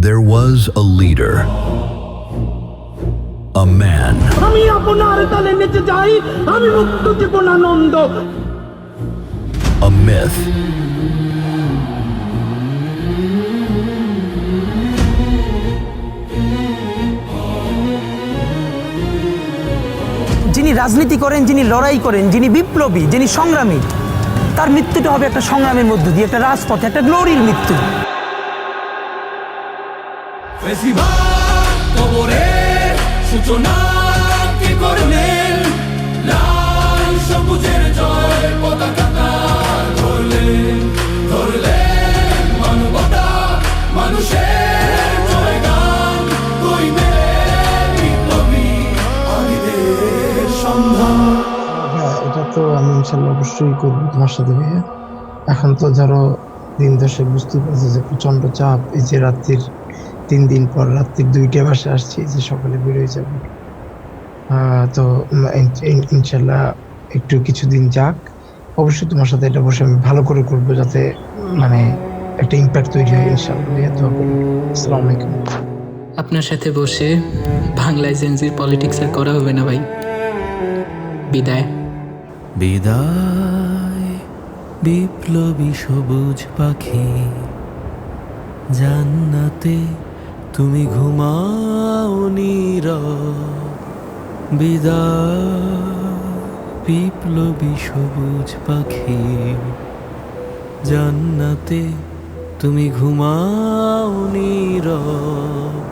There was a leader, a man, আমি আপনার তালে নেচে যাই, আমি মুক্ত জীবন আনন্দ। a myth, যিনি রাজনীতি করেন, যিনি লড়াই করেন, যিনি বিপ্লবী, যিনি সংগ্রামী, তার মৃত্যুটা হবে একটা সংগ্রামের মধ্য দিয়ে, একটা রাজপথে, একটা গ্লোরির মৃত্যু। সূচনা কে করলেন, লাল সবুজের জয় পতাকা ধরলেন, ধরলেন মানবতা, মানুষের জয়গান, কইবে বিপ্লবী আদিদের সন্ধান। হ্যাঁ, এটা তো আমি ইনশাল্লাহ অবশ্যই করবো তোমার সাথে ভাইয়া। এখন তো ধরো দিন দশে বুঝতে পারছি যে প্রচন্ড চাপ, এই যে রাত্রির 3 দিন পর রাত্রির 2টা বাসায় আসছি, এই যে সকালে বেরোয় যাবো। তো ইনশাল্লাহ একটু কিছুদিন যাক, অবশ্যই তোমার সাথে এটা বসে আমি ভালো করে করবো, যাতে মানে একটা ইম্প্যাক্ট তৈরি হয় ইনশাল্লাহ ভাইয়া। দোয়া করুন। আসসালামু আলাইকুম। আপনার সাথে বসে বাংলায় জেনজির পলিটিক্স আর করা হবে না ভাই। বিদায়। বিদায় বিপ্লবী সবুজ পাখি, জান্নাতে তুমি ঘুমাও নীরব। বিদায় বিপ্লবী সবুজ পাখি, জান্নাতে তুমি ঘুমাও নীরব।